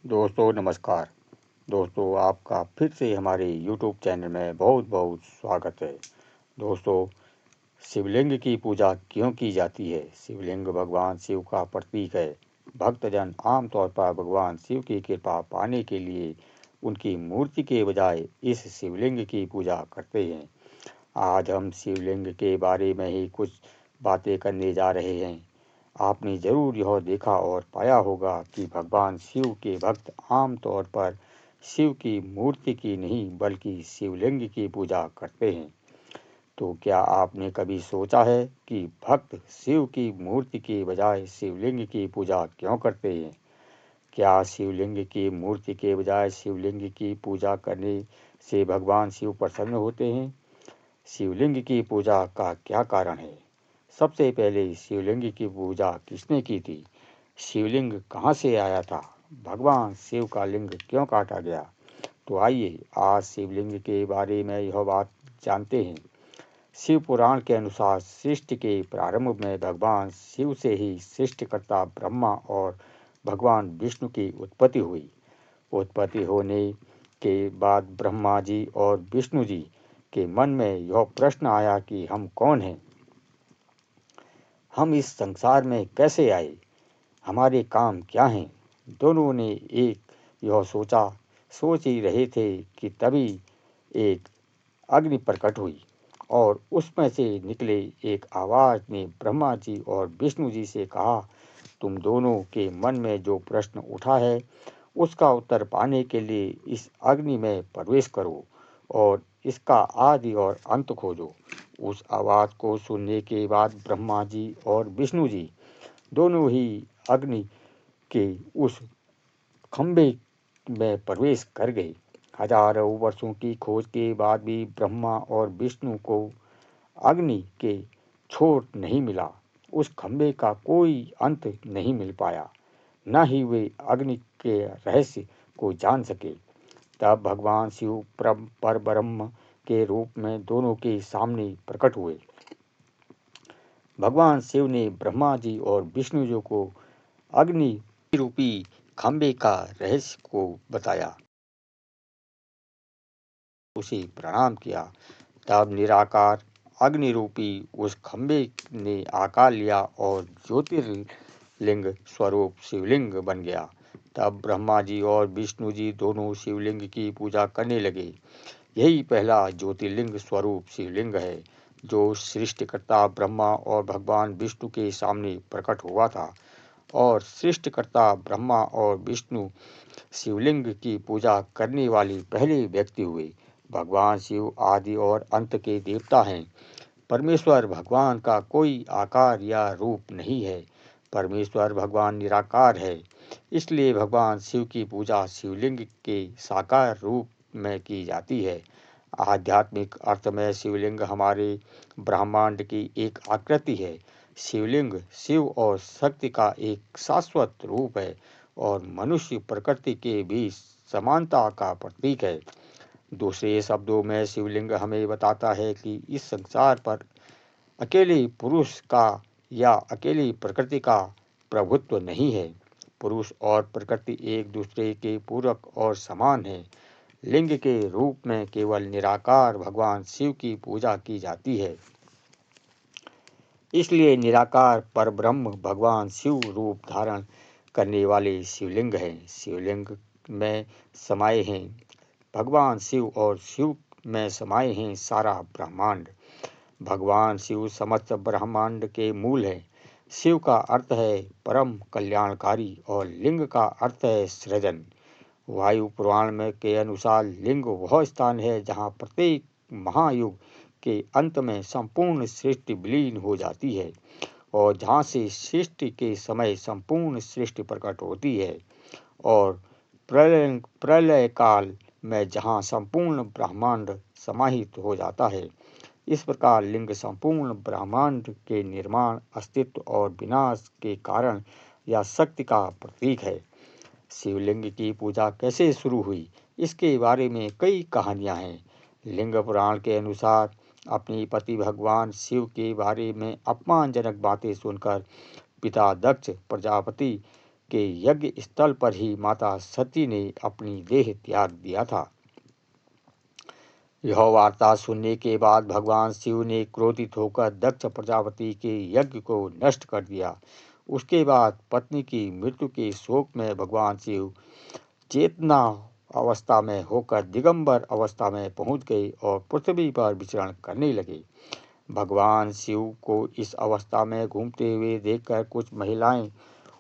दोस्तों नमस्कार। दोस्तों आपका फिर से हमारे YouTube चैनल में बहुत बहुत स्वागत है। दोस्तों, शिवलिंग की पूजा क्यों की जाती है? शिवलिंग भगवान शिव का प्रतीक है। भक्तजन आमतौर पर भगवान शिव की कृपा पाने के लिए उनकी मूर्ति के बजाय इस शिवलिंग की पूजा करते हैं। आज हम शिवलिंग के बारे में ही कुछ बातें करने जा रहे हैं। आपने जरूर यह देखा और पाया होगा कि भगवान शिव के भक्त आम तौर पर शिव की मूर्ति की नहीं बल्कि शिवलिंग की पूजा करते हैं। तो क्या आपने कभी सोचा है कि भक्त शिव की मूर्ति के बजाय शिवलिंग की पूजा क्यों करते हैं? क्या शिवलिंग की मूर्ति के बजाय शिवलिंग की पूजा करने से भगवान शिव प्रसन्न होते हैं? शिवलिंग की पूजा का क्या कारण है? सबसे पहले शिवलिंग की पूजा किसने की थी? शिवलिंग कहाँ से आया था? भगवान शिव का लिंग क्यों काटा गया? तो आइए आज शिवलिंग के बारे में यह बात जानते हैं। शिव पुराण के अनुसार सृष्टि के प्रारंभ में भगवान शिव से ही सृष्टिकर्ता ब्रह्मा और भगवान विष्णु की उत्पत्ति हुई। उत्पत्ति होने के बाद ब्रह्मा जी और विष्णु जी के मन में यह प्रश्न आया कि हम कौन हैं? हम इस संसार में कैसे आए? हमारे काम क्या हैं? दोनों ने एक यह सोच ही रहे थे कि तभी एक अग्नि प्रकट हुई और उसमें से निकले एक आवाज ने ब्रह्मा जी और विष्णु जी से कहा, तुम दोनों के मन में जो प्रश्न उठा है उसका उत्तर पाने के लिए इस अग्नि में प्रवेश करो और इसका आदि और अंत खोजो। उस आवाज को सुनने के बाद ब्रह्मा जी और विष्णु जी दोनों ही अग्नि के उस खंभे में प्रवेश कर गए। हजारों वर्षों की खोज के बाद भी ब्रह्मा और विष्णु को अग्नि के छोर नहीं मिला। उस खंभे का कोई अंत नहीं मिल पाया, न ही वे अग्नि के रहस्य को जान सके। तब भगवान शिव परब्रह्म के रूप में दोनों के सामने प्रकट हुए। भगवान शिव ने ब्रह्मा जी और विष्णु जी को अग्नि रूपी खंभे का रहस्य को बताया, उसे प्रणाम किया। तब निराकार अग्नि रूपी उस खंभे ने आकार लिया और ज्योतिर्लिंग स्वरूप शिवलिंग बन गया। तब ब्रह्मा जी और विष्णु जी दोनों शिवलिंग की पूजा करने लगे। यही पहला ज्योतिर्लिंग स्वरूप शिवलिंग है जो सृष्टिकर्ता ब्रह्मा और भगवान विष्णु के सामने प्रकट हुआ था। और सृष्टिकर्ता ब्रह्मा और विष्णु शिवलिंग की पूजा करने वाले पहले व्यक्ति हुए। भगवान शिव आदि और अंत के देवता हैं। परमेश्वर भगवान का कोई आकार या रूप नहीं है। परमेश्वर भगवान निराकार है। इसलिए भगवान शिव की पूजा शिवलिंग के साकार रूप में की जाती है। आध्यात्मिक अर्थ में शिवलिंग हमारे ब्रह्मांड की एक आकृति है। शिवलिंग शिव और शक्ति का एक शाश्वत रूप है और मनुष्य प्रकृति के भी समानता का प्रतीक है। दूसरे शब्दों में शिवलिंग हमें बताता है कि इस संसार पर अकेले पुरुष का या अकेली प्रकृति का प्रभुत्व नहीं है। पुरुष और प्रकृति एक दूसरे के पूरक और समान है। लिंग के रूप में केवल निराकार भगवान शिव की पूजा की जाती है। इसलिए निराकार परब्रह्म भगवान शिव रूप धारण करने वाले शिवलिंग हैं। शिवलिंग में समाये हैं भगवान शिव और शिव में समाये हैं सारा ब्रह्मांड। भगवान शिव समस्त ब्रह्मांड के मूल हैं। शिव का अर्थ है परम कल्याणकारी और लिंग का अर्थ है सृजन। वायु पुराण में के अनुसार लिंग वह स्थान है जहाँ प्रत्येक महायुग के अंत में संपूर्ण सृष्टि विलीन हो जाती है और जहाँ से सृष्टि के समय संपूर्ण सृष्टि प्रकट होती है और प्रलय काल में जहाँ संपूर्ण ब्रह्मांड समाहित हो जाता है। इस प्रकार लिंग संपूर्ण ब्रह्मांड के निर्माण, अस्तित्व और विनाश के कारण या शक्ति का प्रतीक है। शिवलिंग की पूजा कैसे शुरू हुई, इसके बारे में कई कहानियां हैं। लिंग पुराण के अनुसार अपने पति भगवान शिव के बारे में अपमानजनक बातें सुनकर पिता दक्ष प्रजापति के यज्ञ स्थल पर ही माता सती ने अपनी देह त्याग दिया था। यह वार्ता सुनने के बाद भगवान शिव ने क्रोधित होकर दक्ष प्रजापति के यज्ञ को नष्ट कर दिया। उसके बाद पत्नी की मृत्यु के शोक में भगवान शिव चेतना अवस्था में होकर दिगंबर अवस्था में पहुंच गए और पृथ्वी पर विचरण करने लगे। भगवान शिव को इस अवस्था में घूमते हुए देखकर कुछ महिलाएं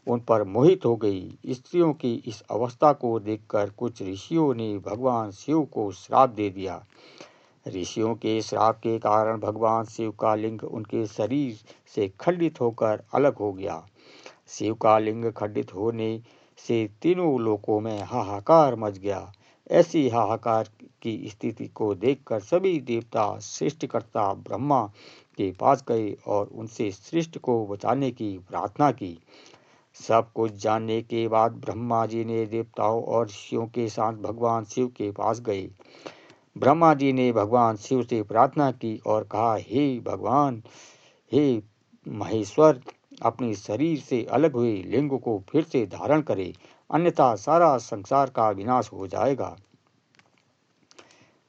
उन पर मोहित हो गई। स्त्रियों की इस अवस्था को देखकर कुछ ऋषियों ने भगवान शिव को श्राप दे दिया। ऋषियों के श्राप के कारण भगवान शिव का लिंग उनके शरीर से खंडित होकर अलग हो गया। शिव का लिंग खंडित होने से तीनों लोकों में हाहाकार मच गया। ऐसी हाहाकार की स्थिति को देखकर सभी देवता सृष्टिकर्ता ब्रह्मा के पास गए और उनसे सृष्टि को बचाने की प्रार्थना की। सब कुछ जानने के बाद ब्रह्मा जी ने देवताओं और ऋषियों के साथ भगवान शिव के पास गए। ब्रह्मा जी ने भगवान शिव से प्रार्थना की और कहा, हे भगवान, हे महेश्वर, अपने शरीर से अलग हुए लिंग को फिर से धारण करे, अन्यथा सारा संसार का विनाश हो जाएगा।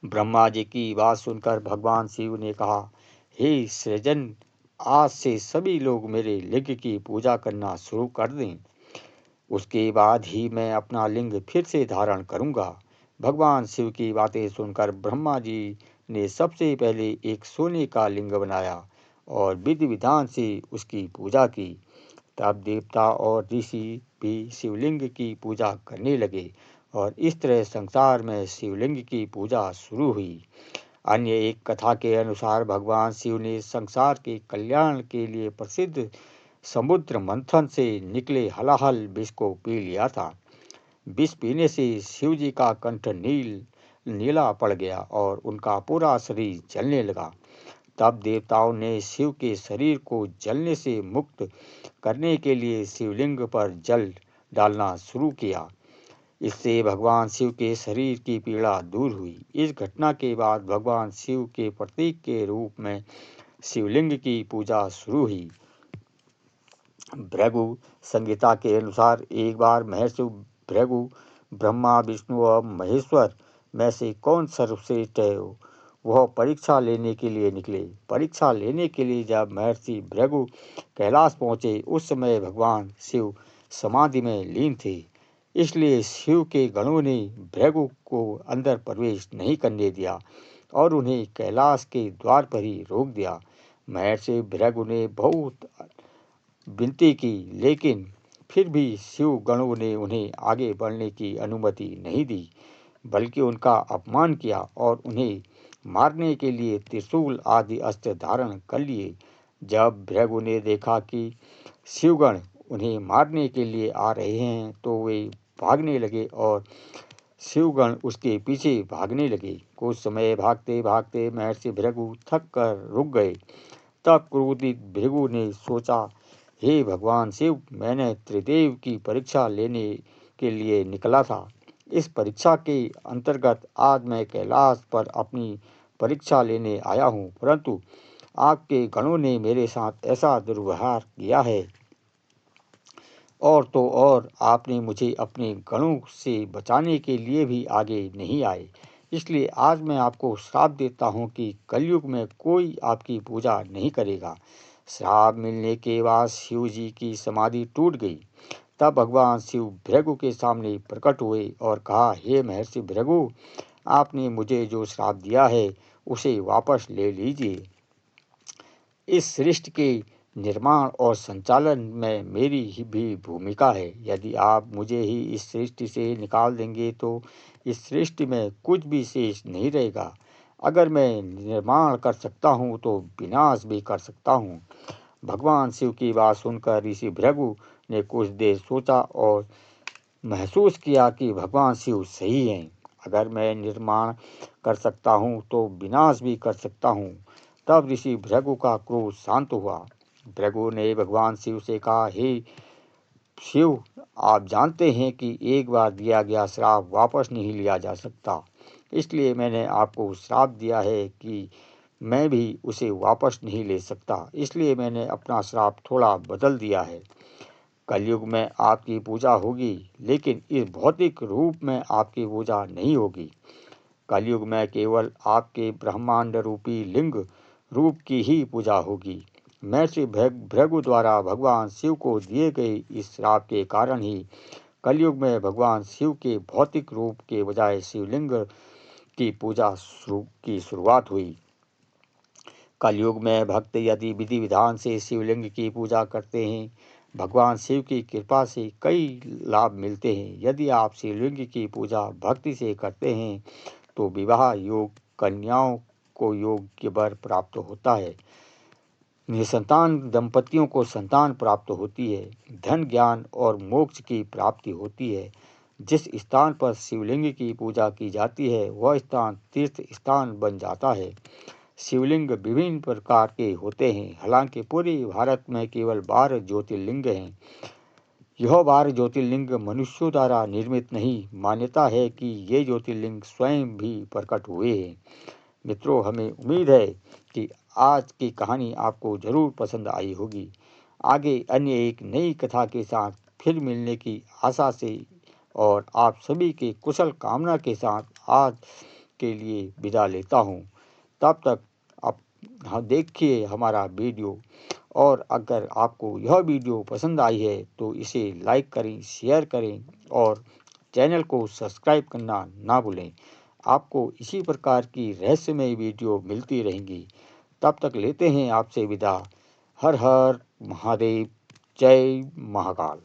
ब्रह्मा जी की बात सुनकर भगवान शिव ने कहा, हे सृजन, आज से सभी लोग मेरे लिंग की पूजा करना शुरू कर दें। उसके बाद ही मैं अपना लिंग फिर से धारण करूंगा। भगवान शिव की बातें सुनकर ब्रह्मा जी ने सबसे पहले एक सोने का लिंग बनाया और विधि विधान से उसकी पूजा की। तब देवता और ऋषि भी शिवलिंग की पूजा करने लगे और इस तरह संसार में शिवलिंग की पूजा शुरू हुई। अन्य एक कथा के अनुसार भगवान शिव ने संसार के कल्याण के लिए प्रसिद्ध समुद्र मंथन से निकले हलाहल विष को पी लिया था। विष पीने से शिव जी का कंठ नीला पड़ गया और उनका पूरा शरीर जलने लगा। तब देवताओं ने शिव के शरीर को जलने से मुक्त करने के लिए शिवलिंग पर जल डालना शुरू किया। इससे भगवान शिव के शरीर की पीड़ा दूर हुई। इस घटना के बाद भगवान शिव के प्रतीक के रूप में शिवलिंग की पूजा शुरू हुई। भृगु संहिता के अनुसार एक बार महर्षि भृगु ब्रह्मा, विष्णु और महेश्वर में से कौन सर्वश्रेष्ठ है, वह परीक्षा लेने के लिए निकले। परीक्षा लेने के लिए जब महर्षि भृगु कैलाश पहुंचे, उस समय भगवान शिव समाधि में लीन थे। इसलिए शिव के गणों ने भृगु को अंदर प्रवेश नहीं करने दिया और उन्हें कैलाश के द्वार पर ही रोक दिया। महर्षि भृगु ने बहुत विनती की, लेकिन फिर भी शिव गणों ने उन्हें आगे बढ़ने की अनुमति नहीं दी, बल्कि उनका अपमान किया और उन्हें मारने के लिए त्रिशूल आदि अस्त्र धारण कर लिए। जब भृगु ने देखा कि शिवगण उन्हें मारने के लिए आ रहे हैं, तो वे भागने लगे और शिवगण उसके पीछे भागने लगे। कुछ समय भागते भागते महर्षि भृगु थक कर रुक गए। तब क्रोधित भृगु ने सोचा, हे भगवान शिव, मैंने त्रिदेव की परीक्षा लेने के लिए निकला था। इस परीक्षा के अंतर्गत आज मैं कैलाश पर अपनी परीक्षा लेने आया हूँ, परंतु आपके गणों ने मेरे साथ ऐसा दुर्व्यवहार किया है। और तो और आपने मुझे अपने गणों से बचाने के लिए भी आगे नहीं आए। इसलिए आज मैं आपको श्राप देता हूँ कि कलयुग में कोई आपकी पूजा नहीं करेगा। श्राप मिलने के बाद शिव जी की समाधि टूट गई। तब भगवान शिव भृगु के सामने प्रकट हुए और कहा, हे महर्षि भृगु, आपने मुझे जो श्राप दिया है उसे वापस ले लीजिए। इस सृष्टि के निर्माण और संचालन में मेरी ही भी भूमिका है। यदि आप मुझे ही इस सृष्टि से निकाल देंगे तो इस सृष्टि में कुछ भी शेष नहीं रहेगा। अगर मैं निर्माण कर सकता हूँ तो विनाश भी कर सकता हूँ। भगवान शिव की बात सुनकर ऋषि भृगु ने कुछ देर सोचा और महसूस किया कि भगवान शिव सही हैं। अगर मैं निर्माण कर सकता हूँ तो विनाश भी कर सकता हूँ। तब ऋषि भृगु का क्रोध शांत हुआ। भृगु ने भगवान शिव से कहा, हे शिव, आप जानते हैं कि एक बार दिया गया श्राप वापस नहीं लिया जा सकता। इसलिए मैंने आपको श्राप दिया है कि मैं भी उसे वापस नहीं ले सकता। इसलिए मैंने अपना श्राप थोड़ा बदल दिया है। कलयुग में आपकी पूजा होगी, लेकिन इस भौतिक रूप में आपकी पूजा नहीं होगी। कलयुग में केवल आपके ब्रह्मांड रूपी लिंग रूप की ही पूजा होगी। महर्षि भृगु द्वारा भगवान शिव को दिए गए इस श्राप के कारण ही कलयुग में भगवान शिव के भौतिक रूप के बजाय शिवलिंग की पूजा की शुरुआत हुई। कलयुग में भक्त यदि विधि विधान से शिवलिंग की पूजा करते हैं, भगवान शिव की कृपा से कई लाभ मिलते हैं। यदि आप शिवलिंग की पूजा भक्ति से करते हैं तो विवाह योग, कन्याओं को योग्य वर प्राप्त होता है, निसंतान दंपतियों को संतान प्राप्त होती है, धन ज्ञान और मोक्ष की प्राप्ति होती है। जिस स्थान पर शिवलिंग की पूजा की जाती है वह स्थान तीर्थ स्थान बन जाता है। शिवलिंग विभिन्न प्रकार के होते हैं। हालांकि पूरे भारत में केवल 12 ज्योतिर्लिंग हैं। यह 12 ज्योतिर्लिंग मनुष्यों द्वारा निर्मित नहीं, मान्यता है कि ये ज्योतिर्लिंग स्वयं भी प्रकट हुए हैं। मित्रों, हमें उम्मीद है कि आज की कहानी आपको जरूर पसंद आई होगी। आगे अन्य एक नई कथा के साथ फिर मिलने की आशा से और आप सभी के कुशल कामना के साथ आज के लिए विदा लेता हूँ। तब तक आप देखिए हमारा वीडियो, और अगर आपको यह वीडियो पसंद आई है तो इसे लाइक करें, शेयर करें और चैनल को सब्सक्राइब करना ना भूलें। आपको इसी प्रकार की रहस्यमय वीडियो मिलती रहेंगी। तब तक लेते हैं आपसे विदा। हर हर महादेव, जय महाकाल।